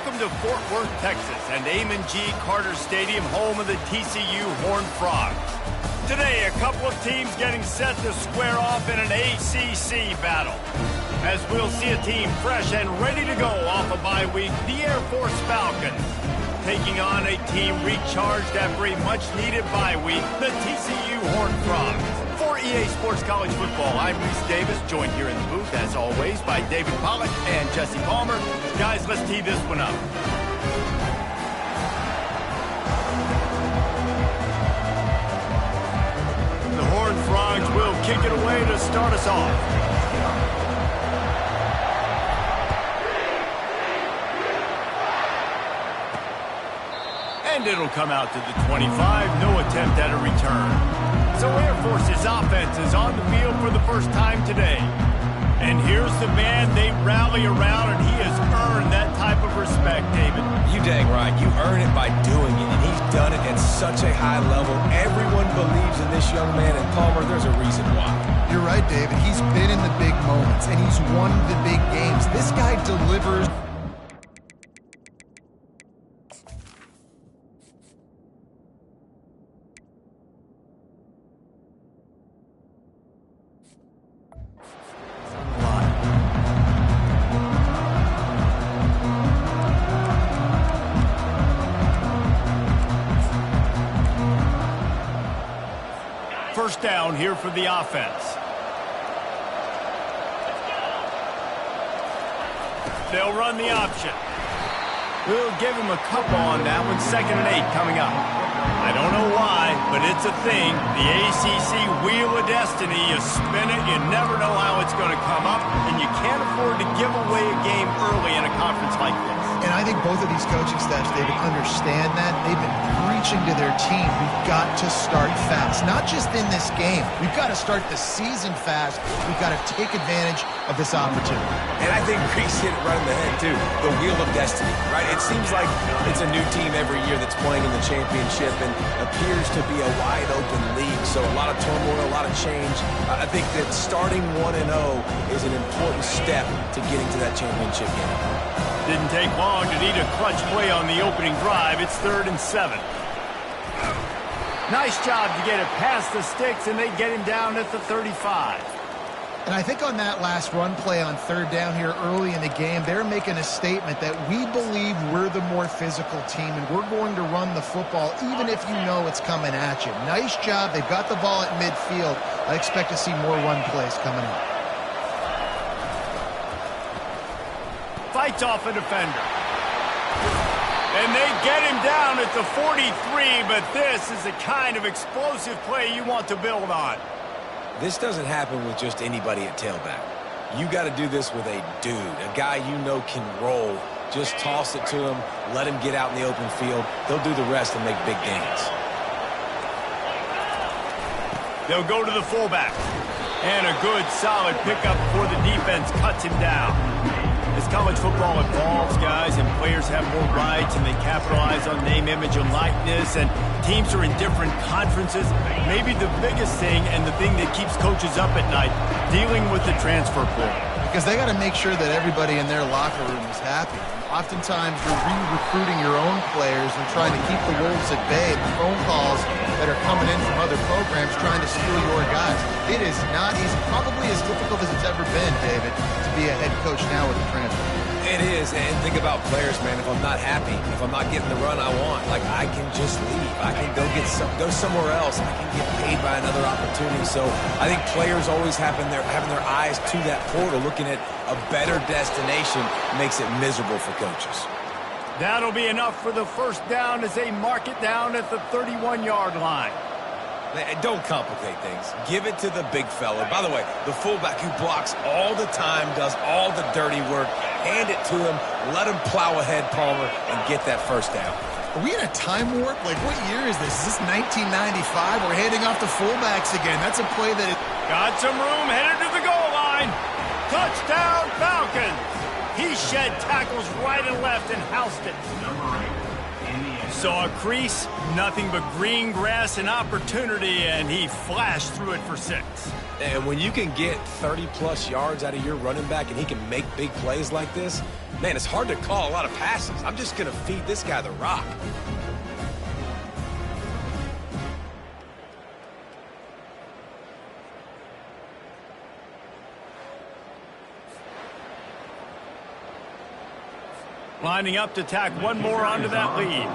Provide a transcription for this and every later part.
Welcome to Fort Worth, Texas, and Amon G. Carter Stadium, home of the TCU Horned Frogs. Today, a couple of teams getting set to square off in an ACC battle. As we'll see a team fresh and ready to go off a bye week, the Air Force Falcons, taking on a team recharged after a much-needed bye week, the TCU Horned Frogs. For EA Sports College Football, I'm Reese Davis, joined here in the booth, as always, by David Pollack and Jesse Palmer. Guys, let's tee this one up. The Horned Frogs will kick it away to start us off. And it'll come out to the 25, no attempt at a return. So Air Force's offense is on the field for the first time today. And here's the man they rally around, and he has earned that type of respect, David. You dang right. You earn it by doing it, and he's done it at such a high level. Everyone believes in this young man, and Palmer, there's a reason why. You're right, David. He's been in the big moments, and he's won the big games. This guy delivers. First down here for the offense. They'll run the option. We'll give him a couple on that one. 2nd and 8 coming up. I don't know why, but it's a thing. The ACC Wheel of Destiny, you spin it, you never know how it's going to come up, and you can't afford to give away a game early in a conference like this. And I think both of these coaching staffs, David, understand that. They've been preaching to their team, we've got to start fast. Not just in this game. We've got to start the season fast. We've got to take advantage of this opportunity. And I think Reese hit it right in the head, too. The Wheel of Destiny, right? It seems like it's a new team every year that's playing in the championship and appears to be a wide-open league. So a lot of turmoil, a lot of change. I think that starting 1-0 is an important step to getting to that championship game. Didn't take long to need a clutch play on the opening drive. It's 3rd and 7. Nice job to get it past the sticks, and they get him down at the 35. And I think on that last run play on 3rd down here early in the game, they're making a statement that we believe we're the more physical team, and we're going to run the football even if you know it's coming at you. Nice job. They've got the ball at midfield. I expect to see more run plays coming up. Fights off a defender. And they get him down at the 43, but this is the kind of explosive play you want to build on. This doesn't happen with just anybody at tailback. You got to do this with a dude, a guy you know can roll. Just toss it to him, let him get out in the open field. They'll do the rest and make big gains. They'll go to the fullback. And a good, solid pickup before the defense cuts him down. As college football evolves, guys, and players have more rights and they capitalize on name, image, and likeness, and teams are in different conferences, maybe the biggest thing and the thing that keeps coaches up at night, dealing with the transfer portal. Because they got to make sure that everybody in their locker room is happy. Oftentimes, you're re-recruiting your own players and trying to keep the wolves at bay. The phone calls that are coming in from other programs trying to steal your guys. It is not easy, probably as difficult as it's ever been, David, to be a head coach now with the transfer. It is, and think about players, man. If I'm not happy, if I'm not getting the run I want, like, I can just leave. I can go somewhere else. I can get paid by another opportunity. So I think players always having their eyes to that portal, looking at a better destination, makes it miserable for coaches. That'll be enough for the first down as they mark it down at the 31-yard line. Don't complicate things. Give it to the big fella. By the way, the fullback who blocks all the time, does all the dirty work. Hand it to him. Let him plow ahead, Palmer, and get that first down. Are we in a time warp? Like, what year is this? Is this 1995? We're handing off to fullbacks again. That's a play that... Got some room, headed to the goal line. Touchdown, Falcons. He shed tackles right and left and housed it. Number 8 in the Saw a crease, nothing but green grass and opportunity, and he flashed through it for 6. And when you can get 30-plus yards out of your running back and he can make big plays like this, man, it's hard to call a lot of passes. I'm just going to feed this guy the rock. Lining up to tack one more onto that lead.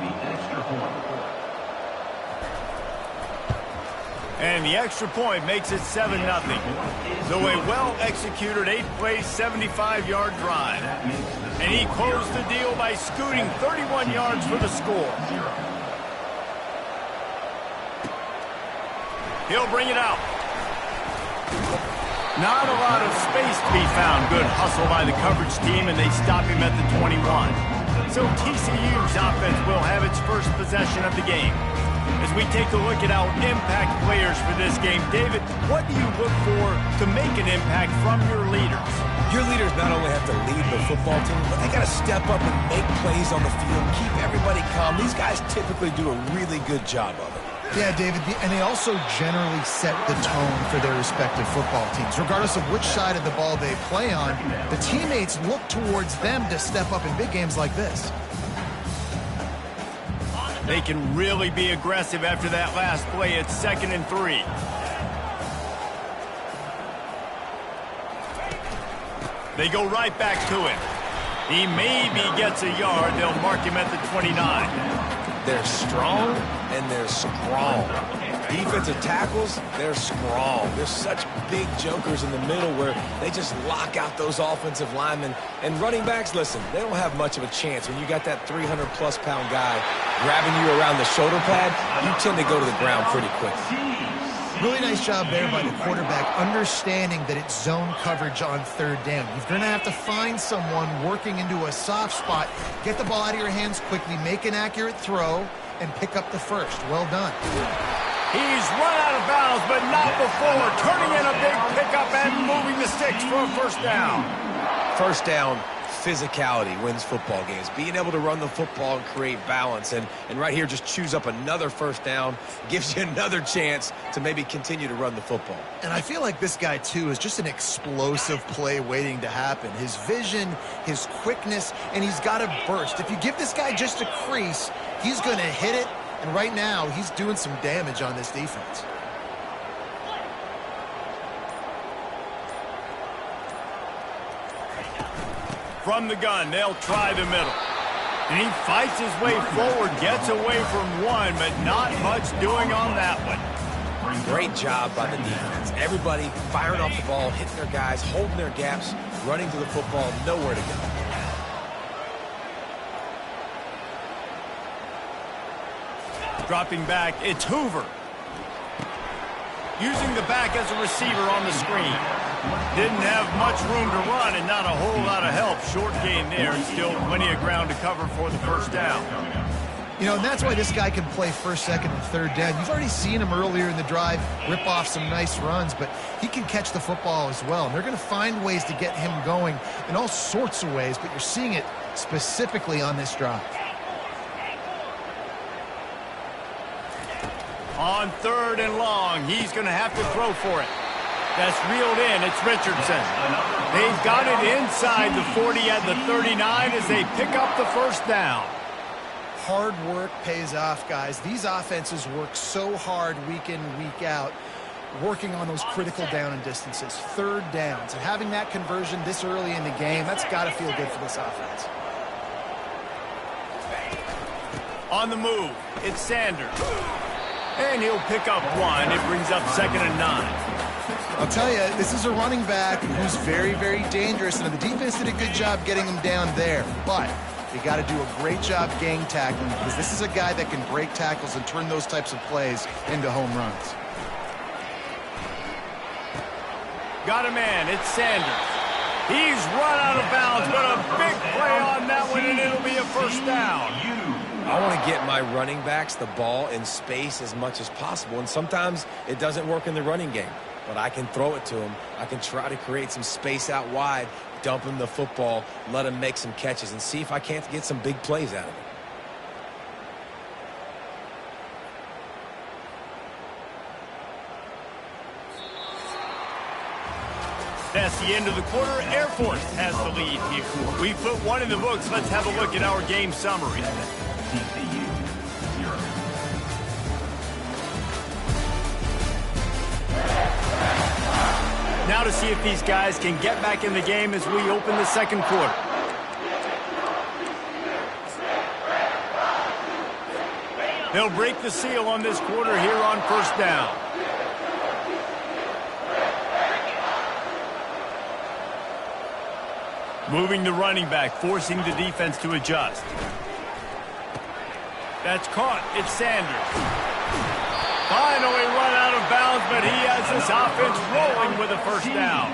And the extra point makes it 7-0. So a well-executed 8-play, 75-yard drive. And he closed the deal by scooting 31 yards for the score. He'll bring it out. Not a lot of space to be found. Good hustle by the coverage team, and they stop him at the 21. So TCU's offense will have its first possession of the game. As we take a look at our impact players for this game, David, what do you look for to make an impact from your leaders? Your leaders not only have to lead the football team, but they got to step up and make plays on the field, keep everybody calm. These guys typically do a really good job of it. Yeah, David, and they also generally set the tone for their respective football teams. Regardless of which side of the ball they play on, the teammates look towards them to step up in big games like this. They can really be aggressive after that last play. It's 2nd and 3. They go right back to him. He maybe gets a yard. They'll mark him at the 29. They're strong and they're strong. Defensive tackles, they're strong. They're such big jokers in the middle where they just lock out those offensive linemen. And running backs, listen, they don't have much of a chance. When you got that 300-plus pound guy grabbing you around the shoulder pad, you tend to go to the ground pretty quick. Really nice job there by the quarterback, understanding that it's zone coverage on 3rd down. You're going to have to find someone working into a soft spot, get the ball out of your hands quickly, make an accurate throw, and pick up the first. Well done. He's run out of bounds, but not before turning in a big pickup and moving the sticks for a 1st down. 1st down, physicality wins football games. Being able to run the football and create balance. And right here, just choose up another 1st down, gives you another chance to maybe continue to run the football. And I feel like this guy, too, is just an explosive play waiting to happen. His vision, his quickness, and he's got a burst. If you give this guy just a crease, he's going to hit it. And right now, he's doing some damage on this defense. From the gun, they'll try the middle. And he fights his way forward, gets away from one, but not much doing on that one. Great job by the defense. Everybody firing off the ball, hitting their guys, holding their gaps, running to the football, nowhere to go. Dropping back, it's Hoover. Using the back as a receiver on the screen. Didn't have much room to run and not a whole lot of help. Short gain there and still plenty of ground to cover for the 1st down. You know, and that's why this guy can play 1st, 2nd, and 3rd down. You've already seen him earlier in the drive rip off some nice runs, but he can catch the football as well. And they're going to find ways to get him going in all sorts of ways, but you're seeing it specifically on this drive. On 3rd and long, he's going to have to throw for it. That's reeled in. It's Richardson. They've got it inside the 40 at the 39 as they pick up the 1st down. Hard work pays off, guys. These offenses work so hard week in, week out, working on those critical down and distances, 3rd downs. And having that conversion this early in the game, that's got to feel good for this offense. On the move, it's Sanders. And he'll pick up one. It brings up 2nd and 9. I'll tell you, this is a running back who's very, very dangerous, and the defense did a good job getting him down there. But you got to do a great job gang tackling because this is a guy that can break tackles and turn those types of plays into home runs. Got a man. It's Sanders. He's run out of bounds, but a big play on that one, and it'll be a 1st down. I want to get my running backs the ball in space as much as possible, and sometimes it doesn't work in the running game. But I can throw it to him. I can try to create some space out wide, dump him the football, let him make some catches, and see if I can't get some big plays out of it. That's the end of the quarter. Air Force has the lead here. We put one in the books. Let's have a look at our game summary. TCU 0. Now to see if these guys can get back in the game as we open the second quarter. They'll break the seal on this quarter here on first down. Moving the running back, forcing the defense to adjust. That's caught. It's Sanders. Finally run out of bounds, but he has this offense rolling with a first down.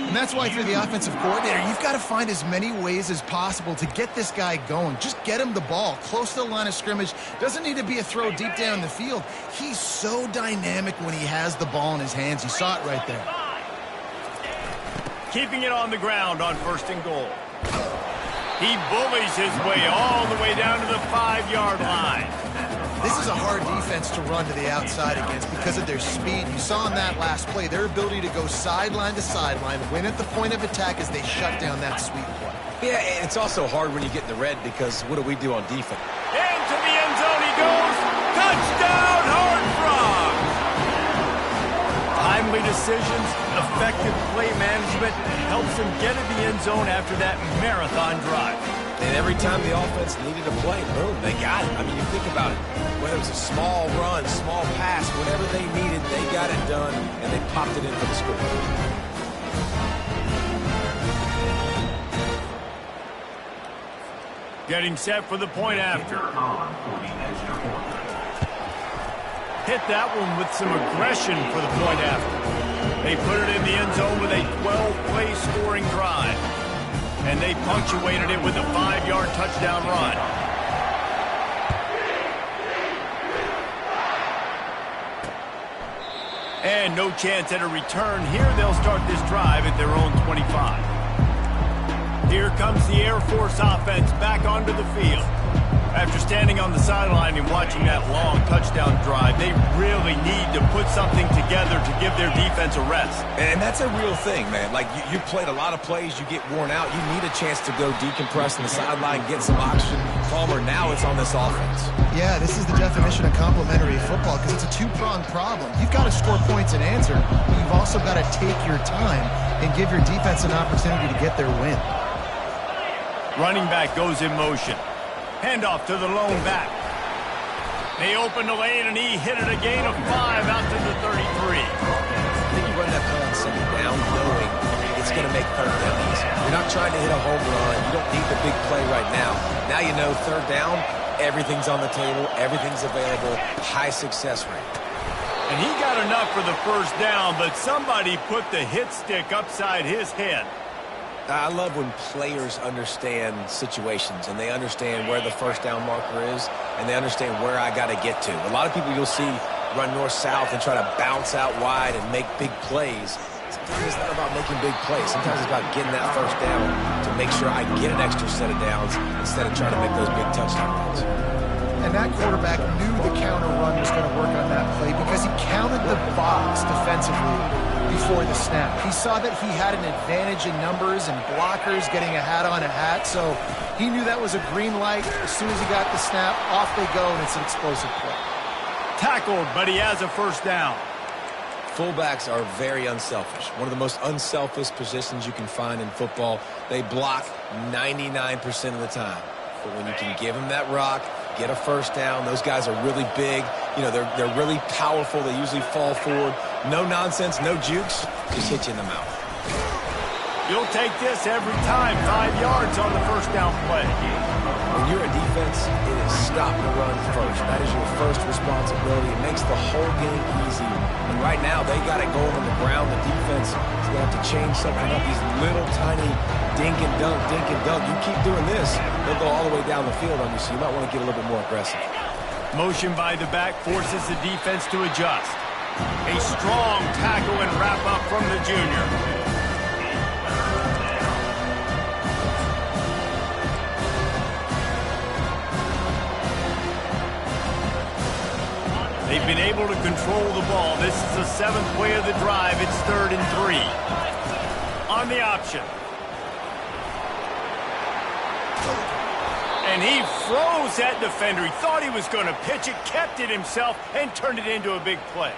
And that's why if you're the offensive coordinator, you've got to find as many ways as possible to get this guy going. Just get him the ball close to the line of scrimmage. Doesn't need to be a throw deep down the field. He's so dynamic when he has the ball in his hands. You saw it right there. Keeping it on the ground on first and goal. He bullies his way all the way down to the 5-yard line. This is a hard defense to run to the outside against because of their speed. You saw in that last play, their ability to go sideline to sideline, win at the point of attack as they shut down that sweep play. Yeah, and it's also hard when you get in the red because what do we do on defense? Into the end zone he goes. Touchdown, Horned Frogs! Timely decisions, effective play management helps them get in the end zone after that marathon drive. And every time the offense needed a play, boom, they got it. I mean, you think about it. Whether it was a small run, small pass, whatever they needed, they got it done, and they popped it in for the score. Getting set for the point after. Hit that one with some aggression for the point after. They put it in the end zone with a 12-play scoring drive. And they punctuated it with a 5-yard touchdown run. And no chance at a return here. They'll start this drive at their own 25. Here comes the Air Force offense back onto the field. After standing on the sideline and watching that long touchdown drive, they really need to put something together to give their defense a rest. And that's a real thing, man. Like, you played a lot of plays, you get worn out. You need a chance to go decompress on the sideline, get some oxygen. Palmer, now it's on this offense. Yeah, this is the definition of complementary football because it's a two-pronged problem. You've got to score points and answer, but you've also got to take your time and give your defense an opportunity to get their win. Running back goes in motion. Handoff to the lone back. They open the lane, and he hit it a gain of 5 out to the 33. I think you run that play on second down knowing it's going to make third down easy. You're not trying to hit a home run. You don't need the big play right now. Now you know third down, everything's on the table, everything's available, high success rate. And he got enough for the first down, but somebody put the hit stick upside his head. I love when players understand situations and they understand where the first down marker is and they understand where I got to get to. A lot of people you'll see run north-south and try to bounce out wide and make big plays. Sometimes it's not about making big plays. Sometimes it's about getting that first down to make sure I get an extra set of downs instead of trying to make those big touchdown runs. And that quarterback knew the counter run was going to work on that play because he counted the box defensively before the snap. He saw that he had an advantage in numbers and blockers getting a hat on a hat, so he knew that was a green light. As soon as he got the snap, off they go, and it's an explosive play. Tackled, but he has a first down. Fullbacks are very unselfish. One of the most unselfish positions you can find in football. They block 99% of the time. But when you can give them that rock, get a first down, those guys are really big. You know, they're really powerful. They usually fall forward. No nonsense, no jukes, just hit you in the mouth. You'll take this every time. 5 yards on the first down play. When you're a defense, it is stop the run first. That is your first responsibility. It makes the whole game easy. And right now, they got it going on the ground. The defense is going to have to change something up. These little tiny dink and dunk, dink and dunk. You keep doing this, they'll go all the way down the field on you, so you might want to get a little bit more aggressive. Motion by the back forces the defense to adjust. A strong tackle and wrap up from the junior. They've been able to control the ball. This is the 7th play of the drive. It's 3rd and 3. On the option. And he froze that defender. He thought he was going to pitch it, kept it himself, and turned it into a big play.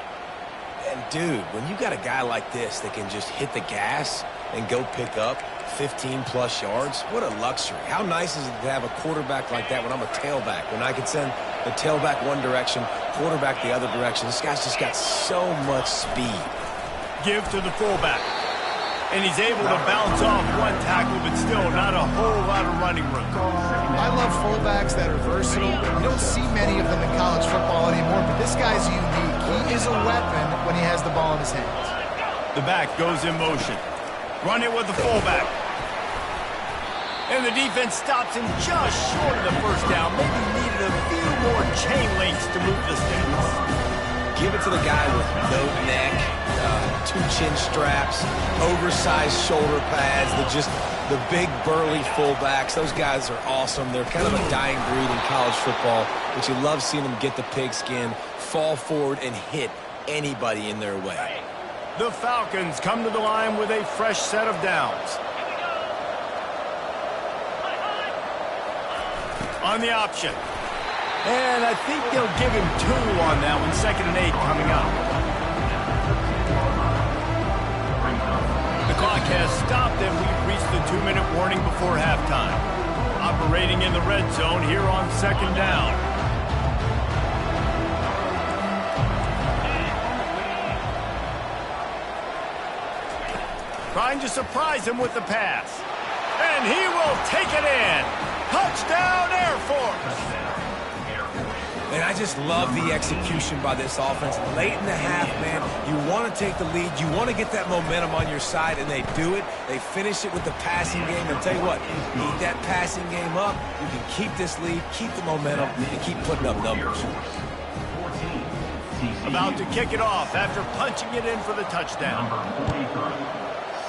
And, dude, when you got a guy like this that can just hit the gas and go pick up 15-plus yards, what a luxury. How nice is it to have a quarterback like that when I'm a tailback, when I can send the tailback one direction, quarterback the other direction. This guy's just got so much speed. Give to the fullback. And he's able to bounce off one tackle, but still not a whole lot of running room. I love fullbacks that are versatile. You don't see many of them in college football anymore, but this guy's unique. He is a weapon when he has the ball in his hands. The back goes in motion. Run it with the fullback. And the defense stops him just short of the first down. Maybe needed a few more chain links to move the sticks. Give it to the guy with no neck, two chin straps, oversized shoulder pads, the big burly fullbacks. Those guys are awesome. They're kind of a dying breed in college football, but you love seeing them get the pigskin, fall forward, and hit anybody in their way. The Falcons come to the line with a fresh set of downs. On the option. And I think they'll give him 2 on that one. 2nd and 8 coming up. The clock has stopped, and we've reached the 2-minute warning before halftime. Operating in the red zone here on 2nd down. Trying to surprise him with the pass. And he will take it in. Touchdown, Air Force. And I just love the execution by this offense. Late in the half, man, you want to take the lead. You want to get that momentum on your side, and they do it. They finish it with the passing game. And I'll tell you what, keep that passing game up. You can keep this lead, keep the momentum, and keep putting up numbers. About to kick it off after punching it in for the touchdown.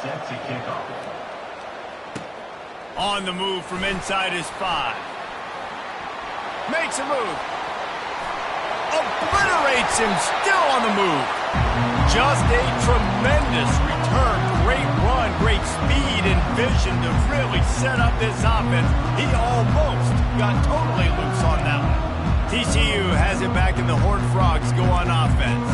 Set to kick off. On the move from inside his 5. Makes a move. Obliterates him, still on the move. Just a tremendous return. Great run, great speed and vision to really set up this offense. He almost got totally loose on that one. TCU has it back and the Horned Frogs go on offense.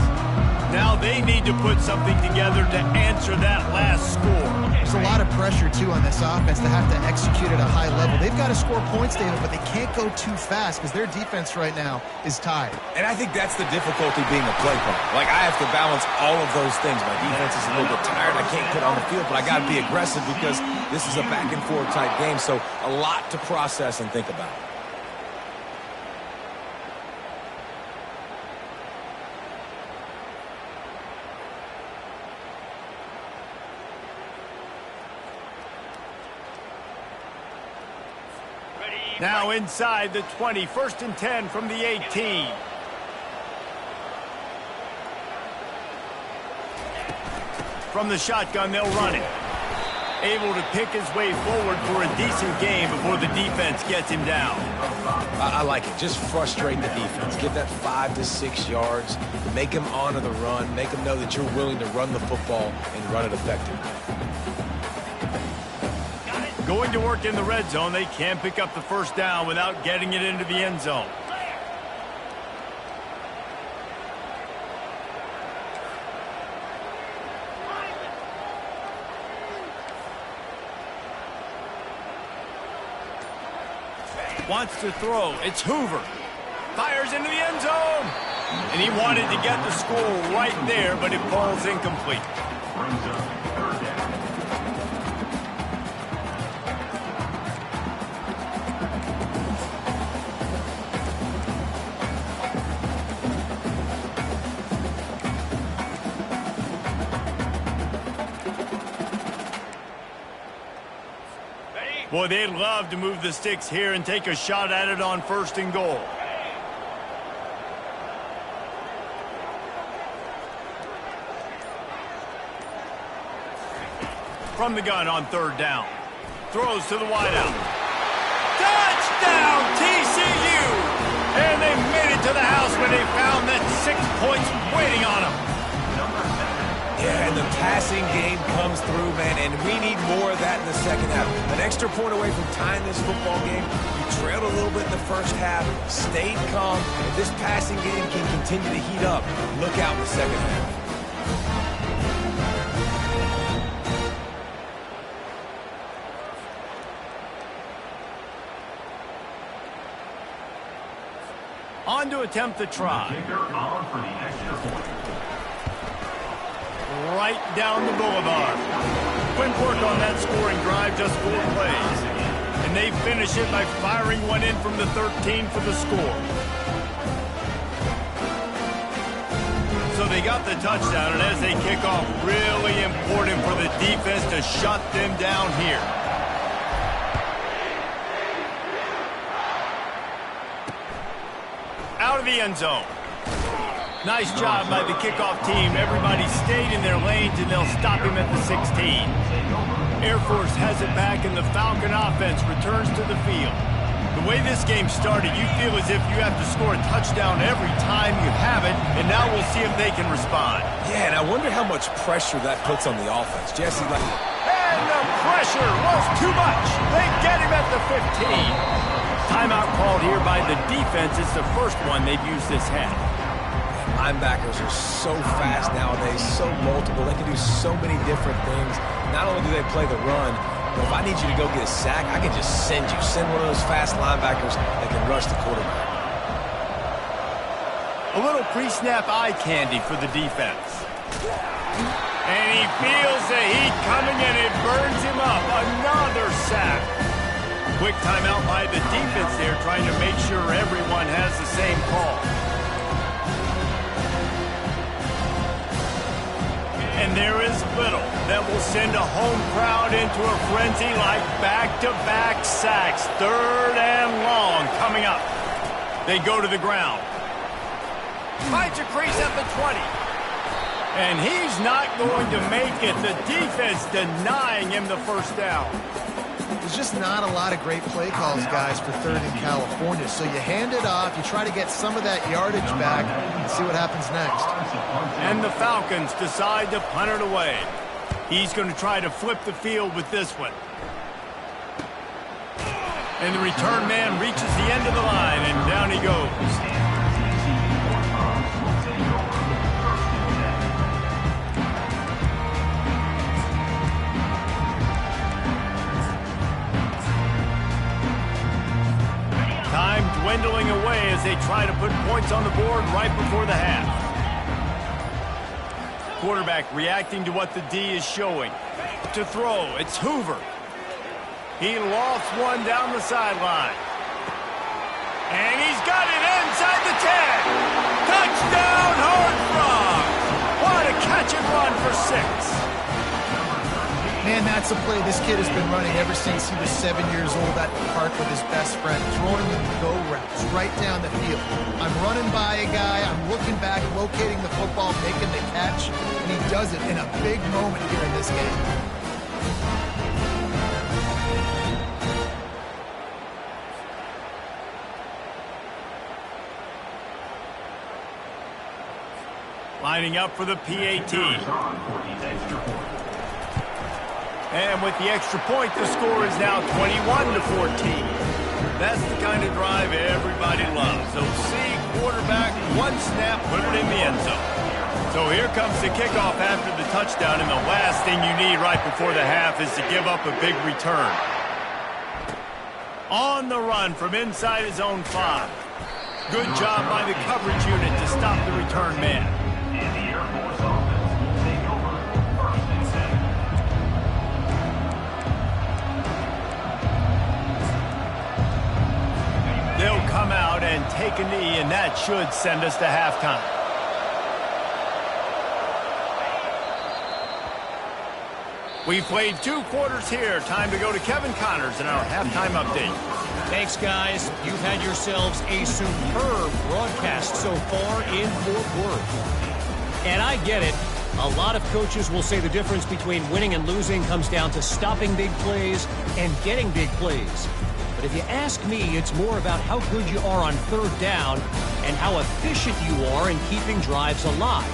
Now they need to put something together to answer that last score. There's a lot of pressure, too, on this offense to have to execute at a high level. They've got to score points, David, but they can't go too fast because their defense right now is tired. And I think that's the difficulty being a play caller. Like, I have to balance all of those things. My defense is a little bit tired. I can't put on the field, but I got to be aggressive because this is a back-and-forth type game, so a lot to process and think about. Now inside the 20, 1st and 10 from the 18. From the shotgun, they'll run it. Able to pick his way forward for a decent game before the defense gets him down. I like it. Just frustrate the defense. Give that 5 to 6 yards. Make them honor the run. Make them know that you're willing to run the football and run it effectively. Going to work in the red zone, they can't pick up the first down without getting it into the end zone. Wants to throw. It's Hoover. Fires into the end zone. And he wanted to get the score right there, but it falls incomplete. Brings up 3rd down. Boy, they'd love to move the sticks here and take a shot at it on 1st and goal. From the gun on 3rd down. Throws to the wideout. Touchdown, TCU! And they made it to the house when they found that 6 points waiting on them. Yeah, and the passing game comes through, man, and we need more of that in the second half. An extra point away from tying this football game. You trailed a little bit in the first half, stayed calm. If this passing game can continue to heat up, look out in the second half. On to attempt the try. Kicker on for the extra point. Right down the boulevard. Quick work on that scoring drive, just 4 plays. And they finish it by firing one in from the 13 for the score. So they got the touchdown, and as they kick off, really important for the defense to shut them down here. Out of the end zone. Nice job by the kickoff team. Everybody stayed in their lanes, and they'll stop him at the 16. Air Force has it back, and the Falcon offense returns to the field. The way this game started, you feel as if you have to score a touchdown every time you have it, and now we'll see if they can respond. Yeah, and I wonder how much pressure that puts on the offense. Jesse, like... And the pressure was too much. They get him at the 15. Timeout called here by the defense. It's the first one they've used this half. Linebackers are so fast nowadays, so multiple. They can do so many different things. Not only do they play the run, but if I need you to go get a sack, I can just send you. Send one of those fast linebackers that can rush the quarterback. A little pre-snap eye candy for the defense. And he feels the heat coming, and it burns him up. Another sack. Quick timeout by the defense there, trying to make sure everyone has the same call. And there is little that will send a home crowd into a frenzy like back-to-back sacks. 3rd and long coming up. They go to the ground. Finds a crease at the 20. And he's not going to make it. The defense denying him the first down. There's just not a lot of great play calls, guys, for 3rd in California. So you hand it off, you try to get some of that yardage back, and see what happens next. And the Falcons decide to punt it away. He's going to try to flip the field with this one. And the return man reaches the end of the line, and down he goes. Time dwindling away as they try to put points on the board right before the half. Quarterback reacting to what the D is showing. To throw, it's Hoover. He lost one down the sideline. And he's got it inside the 10. Touchdown, Horned Frogs. What a catch and run for 6. Man, that's a play this kid has been running ever since he was 7 years old at the park with his best friend, throwing the go routes right down the field. I'm running by a guy, I'm looking back, locating the football, making the catch, and he does it in a big moment here in this game. Lining up for the PAT. And with the extra point, the score is now 21-14. That's the kind of drive everybody loves. So see quarterback, one snap, put it in the end zone. So here comes the kickoff after the touchdown, and the last thing you need right before the half is to give up a big return. On the run from inside his own 5. Good job by the coverage unit to stop the return man. And the Air Force offense will take over 1st and 7. They'll come out and take a knee, and that should send us to halftime. We've played 2 quarters here. Time to go to Kevin Connors in our halftime update. Thanks, guys. You've had yourselves a superb broadcast so far in Fort Worth. And I get it. A lot of coaches will say the difference between winning and losing comes down to stopping big plays and getting big plays. But if you ask me, it's more about how good you are on 3rd down and how efficient you are in keeping drives alive.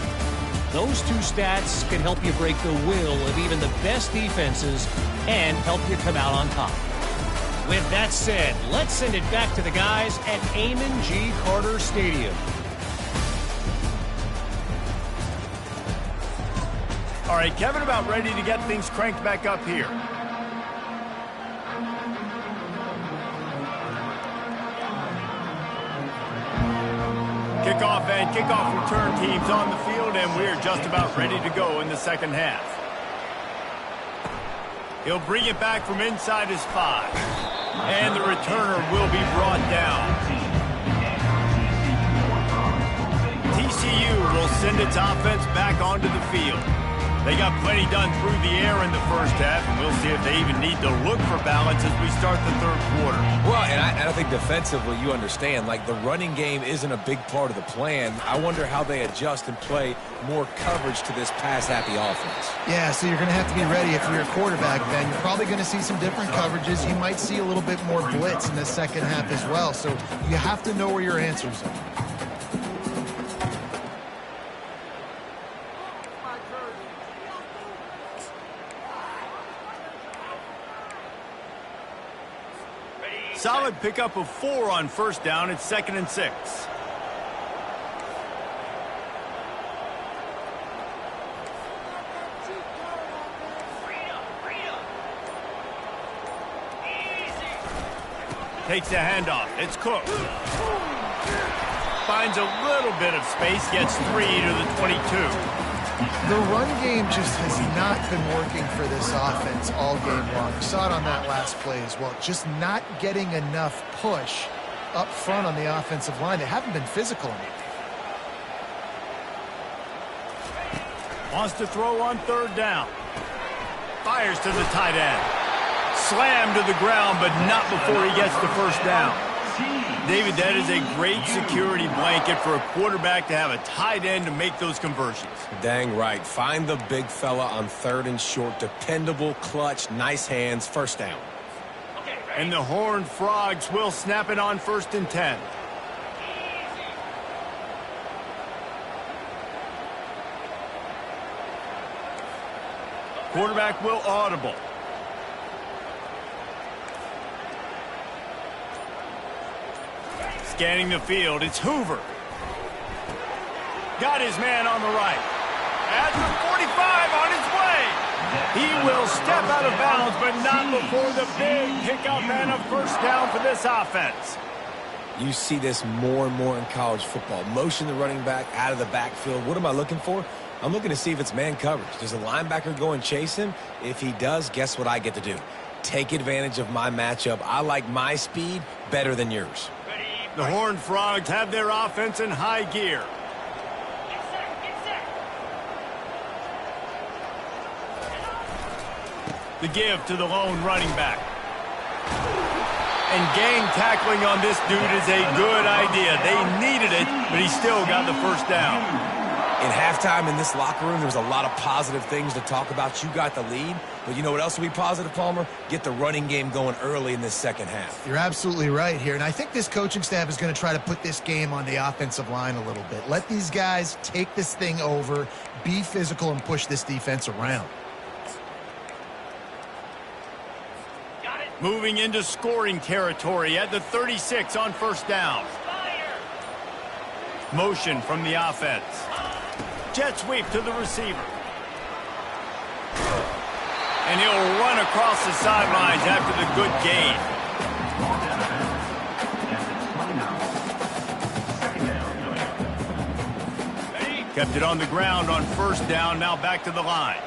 Those two stats can help you break the will of even the best defenses and help you come out on top. With that said, let's send it back to the guys at Amon G. Carter Stadium. All right, Kevin, about ready to get things cranked back up here. Kickoff and kickoff return teams on the field, and we're just about ready to go in the second half. He'll bring it back from inside his 5. And the returner will be brought down. TCU will send its offense back onto the field. They got plenty done through the air in the first half, and we'll see if they even need to look for balance as we start the third quarter. Well, and I think defensively, you understand, like the running game isn't a big part of the plan. I wonder how they adjust and play more coverage to this pass-happy offense. Yeah, so you're going to have to be ready if you're a quarterback, Ben. You're probably going to see some different coverages. You might see a little bit more blitz in the second half as well, so you have to know where your answers are. Solid pickup of 4 on first down. It's 2nd and 6. Takes the handoff. It's Cook. Finds a little bit of space. Gets 3 to the 22. The run game just has not been working for this offense all game long. You saw it on that last play as well. Just not getting enough push up front on the offensive line. They haven't been physical enough. Wants to throw on 3rd down. Fires to the tight end. Slammed to the ground, but not before he gets the first down. David, that is a great security blanket for a quarterback to have a tight end to make those conversions. Dang right. Find the big fella on 3rd and short. Dependable, clutch, nice hands, first down. And the Horned Frogs will snap it on 1st and 10. Quarterback will audible. Scanning the field, it's Hoover. Got his man on the right. At the 45 on his way. He will step out of bounds, but not before the big pickup and a first down for this offense. You see this more and more in college football. Motion the running back out of the backfield. What am I looking for? I'm looking to see if it's man coverage. Does the linebacker go and chase him? If he does, guess what I get to do? Take advantage of my matchup. I like my speed better than yours. The Horned Frogs have their offense in high gear. The give to the lone running back. And gang tackling on this dude is a good idea. They needed it, but he still got the first down. In halftime in this locker room, there's a lot of positive things to talk about. You got the lead, but you know what else will be positive, Palmer? Get the running game going early in this second half. You're absolutely right here, and I think this coaching staff is going to try to put this game on the offensive line a little bit. Let these guys take this thing over, be physical, and push this defense around. Moving into scoring territory at the 36 on first down. Motion from the offense. Jet sweep to the receiver. And he'll run across the sidelines after the good gain. Kept it on the ground on first down, now back to the line.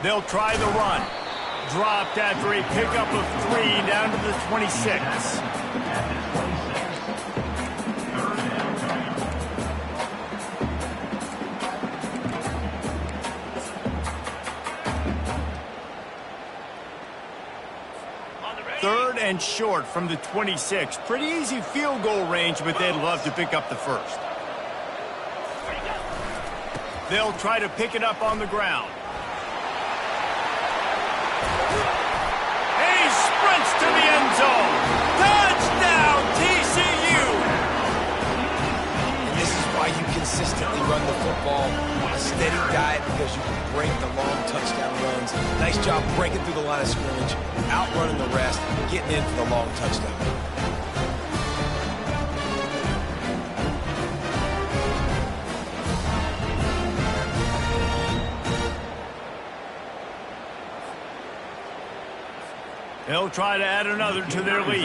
They'll try the run. Dropped after a pickup of 3 down to the 26. Third and short from the 26. Pretty easy field goal range, but they'd love to pick up the first. They'll try to pick it up on the ground. He sprints to the end zone. Touchdown, TCU. job breaking through the line of scrimmage, outrunning the rest, getting in for the long touchdown. They'll try to add another to their lead.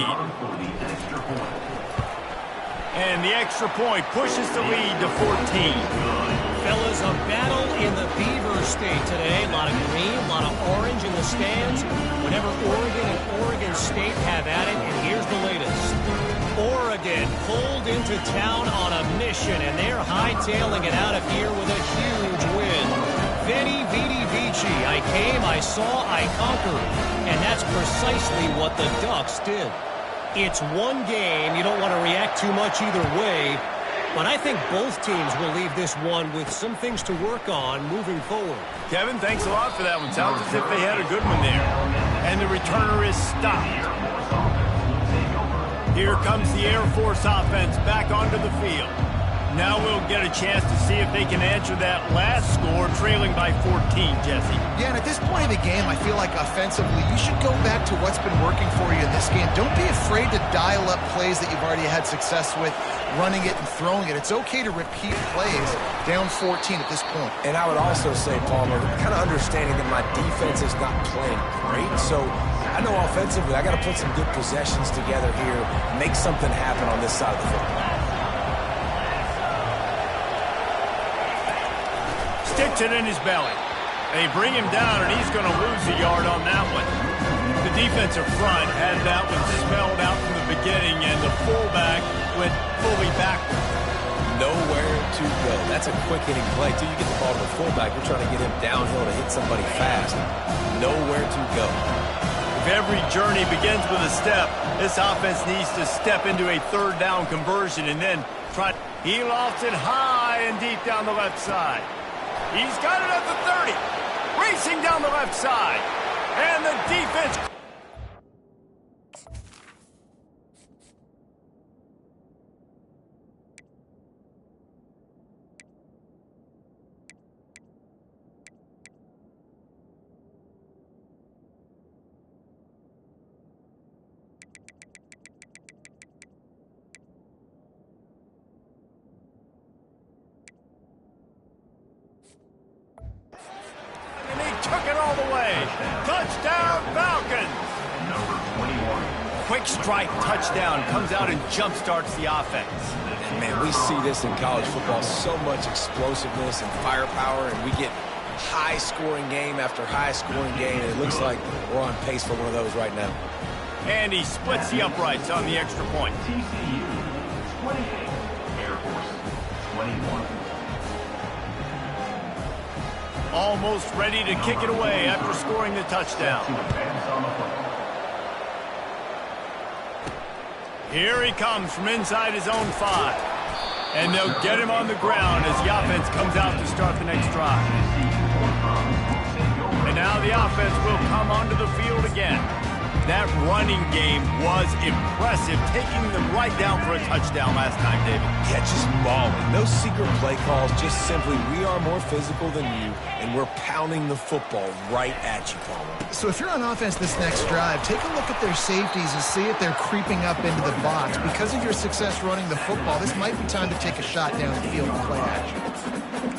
And the extra point pushes the lead to 14. Fellas, a battle in the Beaver State today. A lot of green, a lot of orange in the stands. Whenever Oregon and Oregon State have at it, and here's the latest. Oregon pulled into town on a mission, and they're hightailing it out of here with a huge win. Veni, Vidi, Vici. I came, I saw, I conquered. And that's precisely what the Ducks did. It's one game. You don't want to react too much either way. But I think both teams will leave this one with some things to work on moving forward. Kevin, thanks a lot for that one. Sounds as if they had a good one there. And the returner is stopped. Here comes the Air Force offense back onto the field. Now we'll get a chance to see if they can answer that last score, trailing by 14, Jesse. Yeah, and at this point of the game, I feel like offensively, you should go back to what's been working for you in this game. Don't be afraid to dial up plays that you've already had success with, running it and throwing it. It's okay to repeat plays down 14 at this point. And I would also say, Palmer, kind of understanding that my defense is not playing great, so I know offensively I got to put some good possessions together here, make something happen on this side of the football. Sticks it in his belly. They bring him down, and he's going to lose a yard on that one. The defensive front had that one spelled out from the beginning, and the fullback went fully backward. Nowhere to go. That's a quick-hitting play. Till you get the ball to the fullback, you're trying to get him downhill to hit somebody fast. Nowhere to go. If every journey begins with a step, this offense needs to step into a third down conversion and then try. He lofts it high and deep down the left side. He's got it at the 30. Racing down the left side. And the defense. Took it all the way. Touchdown, Falcons. Number 21. Quick strike touchdown comes out and jumpstarts the offense. And man, we see this in college football, so much explosiveness and firepower, and we get high-scoring game after high-scoring game, and it looks like we're on pace for one of those right now. And he splits the uprights on the extra point. TCU 28. Air Force 21. Almost ready to kick it away after scoring the touchdown. Here he comes from inside his own 5. And they'll get him on the ground as the offense comes out to start the next drive. And now the offense will come onto the field again. That running game was impressive, taking them right down for a touchdown last time, David. Yeah, just mauling. No secret play calls, just simply we are more physical than you, and we're pounding the football right at you, Palmer. So if you're on offense this next drive, take a look at their safeties and see if they're creeping up into the box. Because of your success running the football, this might be time to take a shot down the field and play action.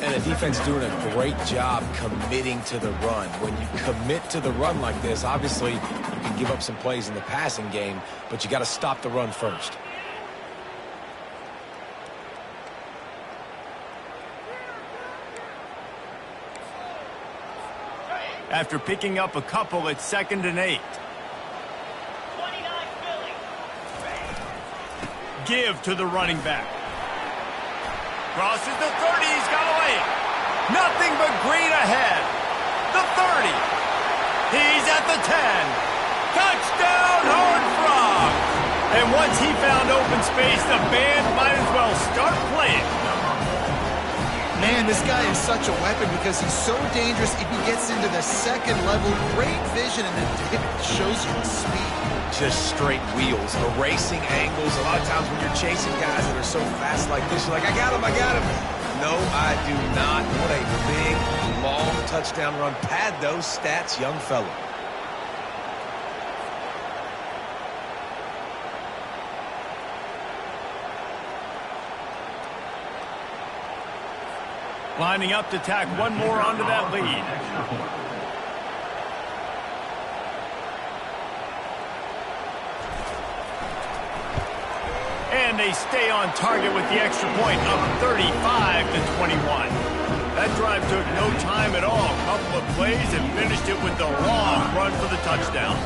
And the defense doing a great job committing to the run. When you commit to the run like this, obviously you can give up some plays in the passing game, but you got to stop the run first. After picking up a couple, it's 2nd and 8. Give to the running back. Crosses the 30, he's got away. Nothing but green ahead. The 30. He's at the 10. Touchdown, Horned Frogs. And once he found open space, the band might as well start playing. Man, this guy is such a weapon because he's so dangerous if he gets into the second level. Great vision, and it shows you the speed. Just straight wheels, erasing angles. A lot of times when you're chasing guys that are so fast like this, you're like, I got him, I got him. No, I do not. What a big, long touchdown run. Pad those stats, young fella. Lining up to tack one more onto that lead. And they stay on target with the extra point, up 35-21. That drive took no time at all. A couple of plays and finished it with the long run for the touchdown.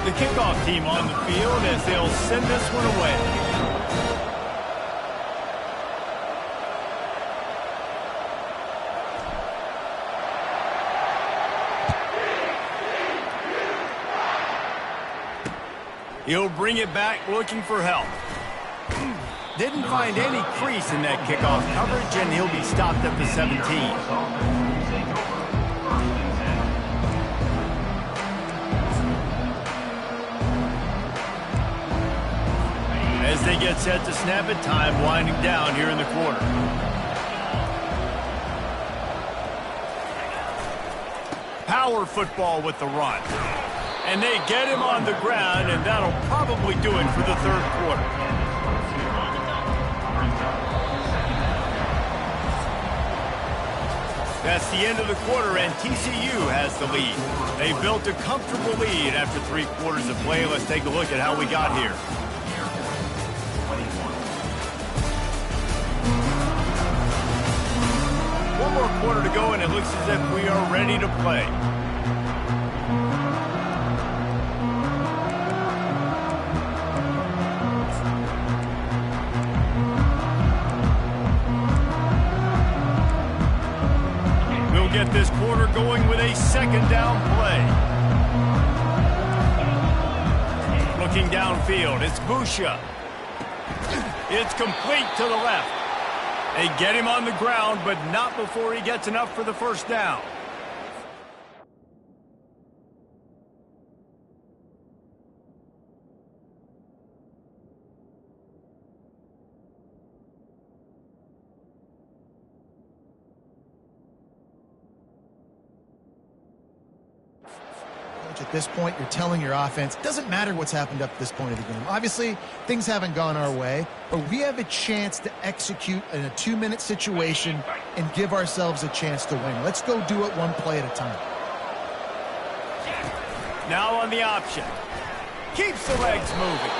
The kickoff team on the field as they'll send this one away. He'll bring it back looking for help. Didn't find any crease in that kickoff coverage, and he'll be stopped at the 17. As they get set to snap it, time winding down here in the quarter. Power football with the run. And they get him on the ground, and that'll probably do it for the third quarter. That's the end of the quarter, and TCU has the lead. They built a comfortable lead after 3 quarters of play. Let's take a look at how we got here. One more quarter to go, and it looks as if we are ready to play. Get this quarter going with a second down play. Looking downfield, it's Busha. It's complete to the left. They get him on the ground, but not before he gets enough for the first down. At this point, you're telling your offense, it doesn't matter what's happened up to this point of the game. Obviously, things haven't gone our way, but we have a chance to execute in a 2-minute situation and give ourselves a chance to win. Let's go do it one play at a time. Now on the option. Keeps the legs moving.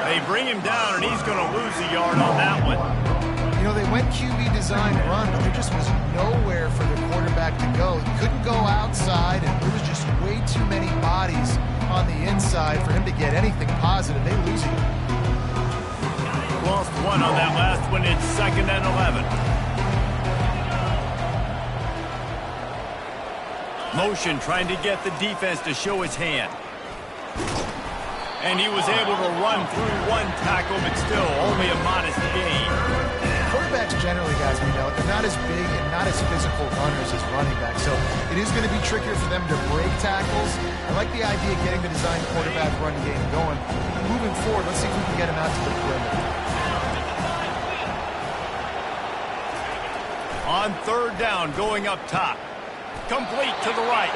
They bring him down, and he's going to lose a yard on that one. You know, they went QB design run, but there just was nowhere for the quarterback to go. He couldn't go outside, and there was just way too many bodies on the inside for him to get anything positive. They lose it. Lost one on that last one. It's 2nd and 11. Motion trying to get the defense to show his hand. And he was able to run through one tackle, but still only a modest gain. Quarterbacks generally, guys, we know, they're not as big and not as physical runners as running backs, so it is going to be trickier for them to break tackles. I like the idea of getting the design quarterback run game going. Moving forward, let's see if we can get him out to the perimeter. On 3rd down, going up top. Complete to the right.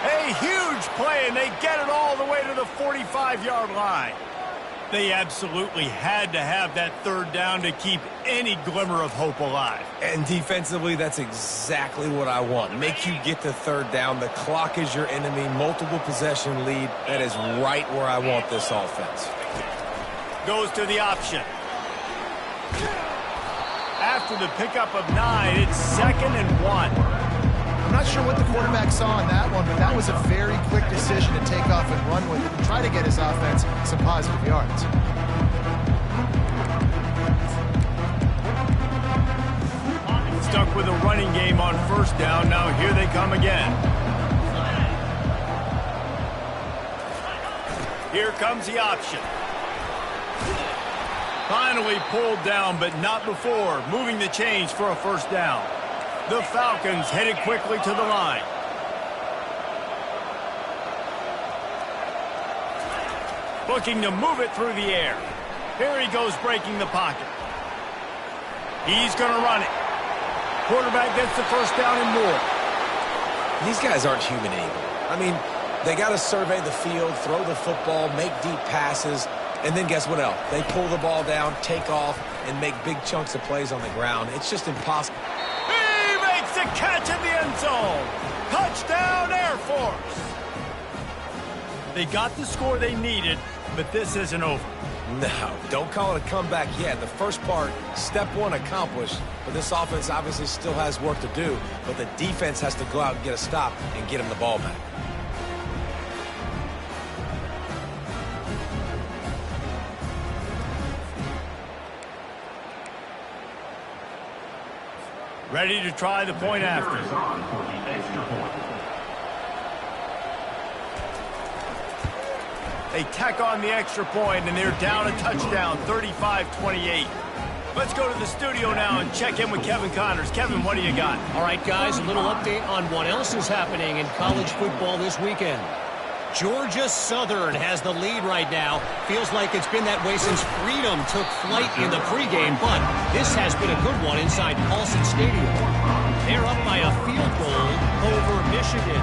A huge play, and they get it all the way to the 45-yard line. They absolutely had to have that 3rd down to keep any glimmer of hope alive. And defensively, that's exactly what I want. Make you get to 3rd down. The clock is your enemy. Multiple possession lead. That is right where I want this offense. Goes to the option. After the pickup of 9, it's 2nd and 1. I'm not sure what the quarterback saw in that one, but that was a very quick decision to take off and run with it and try to get his offense some positive yards. Stuck with a running game on 1st down. Now here they come again. Here comes the option. Finally pulled down, but not before moving the chains for a 1st down. The Falcons headed quickly to the line. Looking to move it through the air. Here he goes breaking the pocket. He's going to run it. Quarterback gets the first down and more. These guys aren't human anymore. I mean, they got to survey the field, throw the football, make deep passes, and then guess what else? They pull the ball down, take off, and make big chunks of plays on the ground. It's just impossible. He makes the catch in the end zone. Touchdown, Air Force. They got the score they needed, but this isn't over. No, don't call it a comeback yet. The first part, step one accomplished, but this offense obviously still has work to do, but the defense has to go out and get a stop and get him the ball back. Ready to try the point after. They tack on the extra point, and they're down a touchdown, 35-28. Let's go to the studio now and check in with Kevin Connors. Kevin, what do you got? All right, guys, a little update on what else is happening in college football this weekend. Georgia Southern has the lead right now. Feels like it's been that way since Freedom took flight in the pregame, but this has been a good one inside Paulson Stadium. They're up by a field goal over Michigan.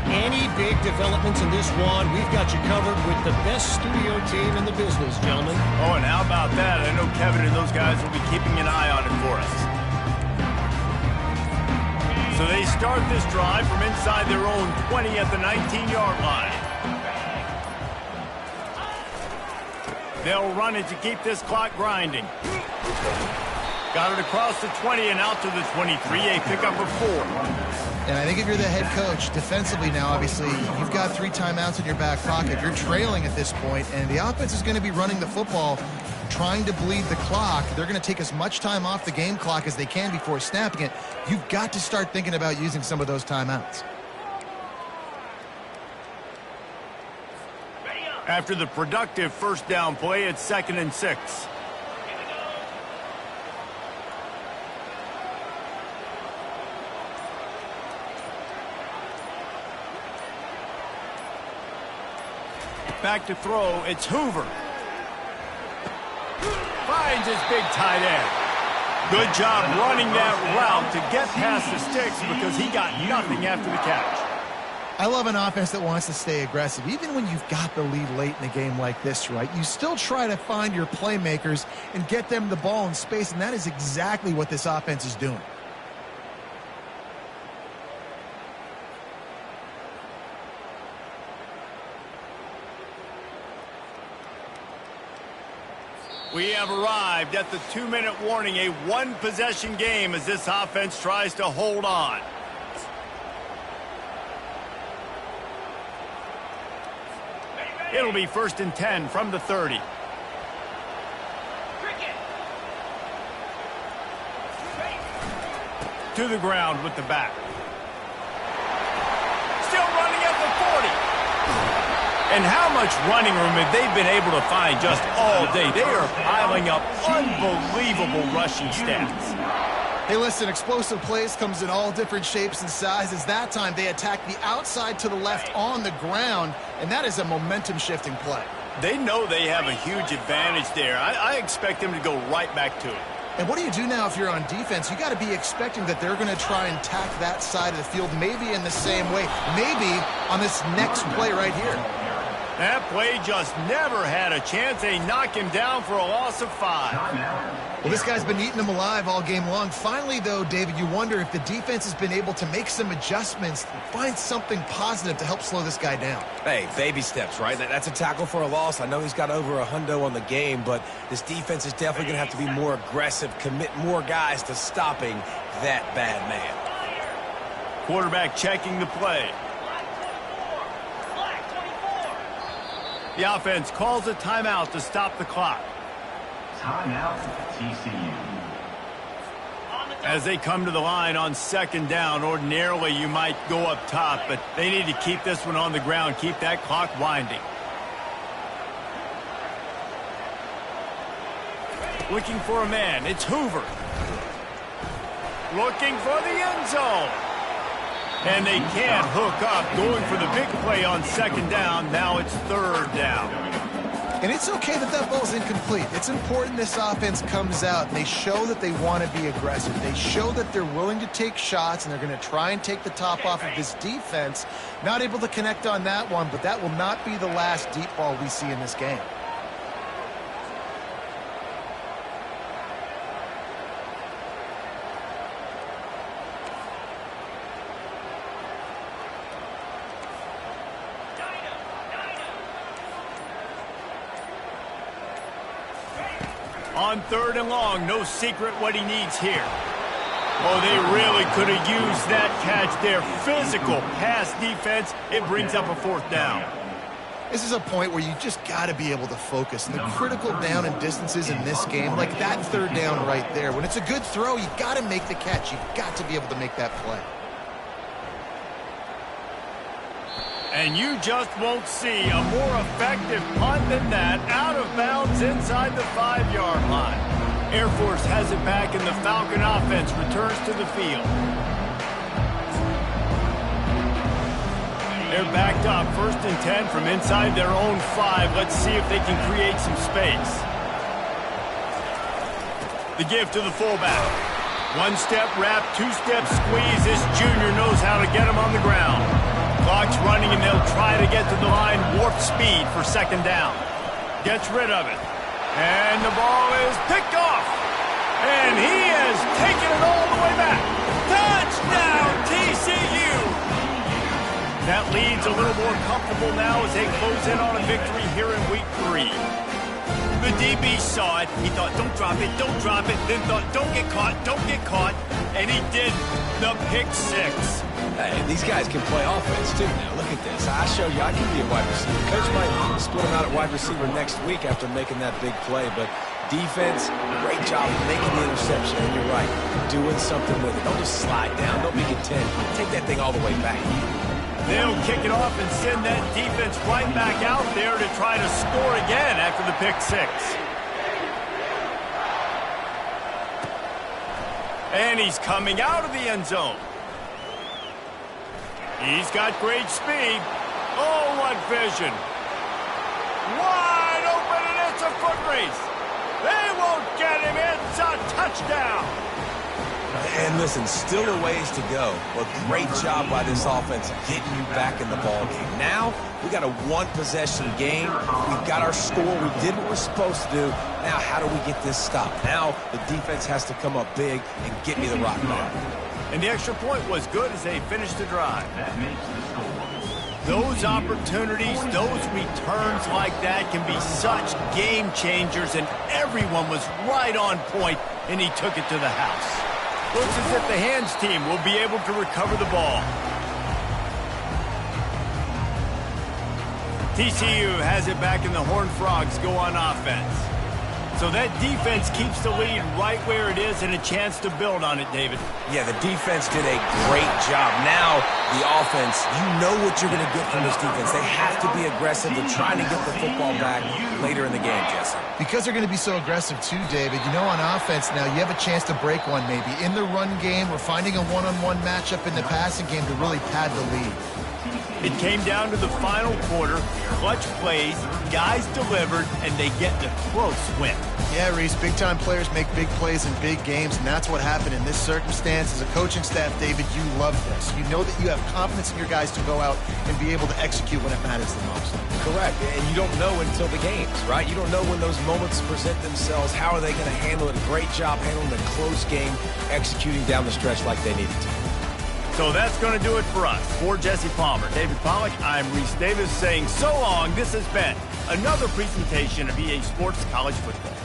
Any big developments in this one, we've got you covered with the best studio team in the business, gentlemen. Oh, and how about that? I know Kevin and those guys will be keeping an eye on it for us. So they start this drive from inside their own 20 at the 19-yard line. They'll run it to keep this clock grinding. Got it across the 20 and out to the 23, a pickup of 4. And I think if you're the head coach, defensively now, obviously, you've got 3 timeouts in your back pocket. You're trailing at this point, and the offense is going to be running the football, trying to bleed the clock. They're going to take as much time off the game clock as they can before snapping it. You've got to start thinking about using some of those timeouts. After the productive first down play, it's 2nd and 6. Back to throw, it's Hoover. Finds his big tight end. Good job running that route to get past the sticks because he got nothing after the catch. I love an offense that wants to stay aggressive. Even when you've got the lead late in a game like this, right, you still try to find your playmakers and get them the ball in space, and that is exactly what this offense is doing. We have arrived at the 2-minute warning, a one-possession game as this offense tries to hold on. It'll be 1st and 10 from the 30. To the ground with the back. Still running at the 40. And how much running room have they been able to find just all day? They are piling up unbelievable rushing stats. Hey, listen, explosive plays comes in all different shapes and sizes. That time they attack the outside to the left on the ground, and that is a momentum-shifting play. They know they have a huge advantage there. I expect them to go right back to it. And what do you do now if you're on defense? You got to be expecting that they're going to try and tack that side of the field, maybe in the same way, maybe on this next play right here. That play just never had a chance. They knock him down for a loss of 5. Well, this guy's been eating them alive all game long. Finally, though, David, you wonder if the defense has been able to make some adjustments, find something positive to help slow this guy down. Hey, baby steps, right? That's a tackle for a loss. I know he's got over a hundo on the game, but this defense is definitely going to have to be more aggressive, commit more guys to stopping that bad man. Quarterback checking the play. The offense calls a timeout to stop the clock. Timeout, TCU. As they come to the line on 2nd down, ordinarily you might go up top, but they need to keep this one on the ground, keep that clock winding. Looking for a man, it's Hoover. Looking for the end zone. And they can't hook up, going for the big play on 2nd down. Now it's 3rd down. And it's okay that that ball's incomplete. It's important this offense comes out and they show that they want to be aggressive. They show that they're willing to take shots and they're going to try and take the top off of this defense. Not able to connect on that one, but that will not be the last deep ball we see in this game. On 3rd and long, no secret what he needs here. Oh, they really could have used that catch there. Physical pass defense. It brings up a 4th down. This is a point where you just got to be able to focus. And the critical down and distances in this game, like that 3rd down right there, when it's a good throw, you got to make the catch. You've got to be able to make that play. And you just won't see a more effective punt than that, out of bounds inside the 5-yard line. Air Force has it back, and the Falcon offense returns to the field. They're backed up, 1st and 10 from inside their own 5. Let's see if they can create some space. The give to the fullback. 1-step wrap, 2-step squeeze. This junior knows how to get him on the ground. Clock's running, and they'll try to get to the line. Warp speed for 2nd down. Gets rid of it. And the ball is picked off. And he has taken it all the way back. Touchdown, TCU! That lead's a little more comfortable now as they close in on a victory here in week 3. The DB saw it. He thought, don't drop it, don't drop it. Then thought, don't get caught, don't get caught. And he did the pick 6. Hey, these guys can play offense, too, now. Look at this. I show you I can be a wide receiver. Coach might split him out at wide receiver next week after making that big play. But defense, great job of making the interception. And you're right, doing something with it. Don't just slide down. Don't be content. Take that thing all the way back. They'll kick it off and send that defense right back out there to try to score again after the pick 6. And he's coming out of the end zone. He's got great speed. Oh, what vision. Wide open, and it's a foot race. They won't get him. It's a touchdown. And listen, still a ways to go. But great job by this offense getting you back in the ball game. Now, we got a 1-possession game. We've got our score. We did what we're supposed to do. Now, how do we get this stopped? Now, the defense has to come up big and get me the rock back. And the extra point was good as they finished the drive. Those opportunities, those returns like that can be such game changers, and everyone was right on point, and he took it to the house. Looks as if the hands team will be able to recover the ball. TCU has it back, and the Horned Frogs go on offense. So that defense keeps the lead right where it is and a chance to build on it, David. Yeah, the defense did a great job. Now, the offense, you know what you're going to get from this defense. They have to be aggressive. They're trying to get the football back later in the game, Jesse. Because they're going to be so aggressive too, David, you know, on offense now, you have a chance to break one maybe. In the run game, we're finding a one-on-one matchup in the passing game to really pad the lead. It came down to the final quarter. Clutch plays, guys delivered, and they get the close win. Yeah, Reese, big-time players make big plays in big games, and that's what happened in this circumstance. As a coaching staff, David, you love this. You know that you have confidence in your guys to go out and be able to execute when it matters the most. Correct, and you don't know until the games, right? You don't know when those moments present themselves. How are they going to handle it? A great job handling the close game, executing down the stretch like they needed to. So that's going to do it for us. For Jesse Palmer, David Pollack, I'm Reese Davis saying so long. This has been another presentation of EA Sports College Football.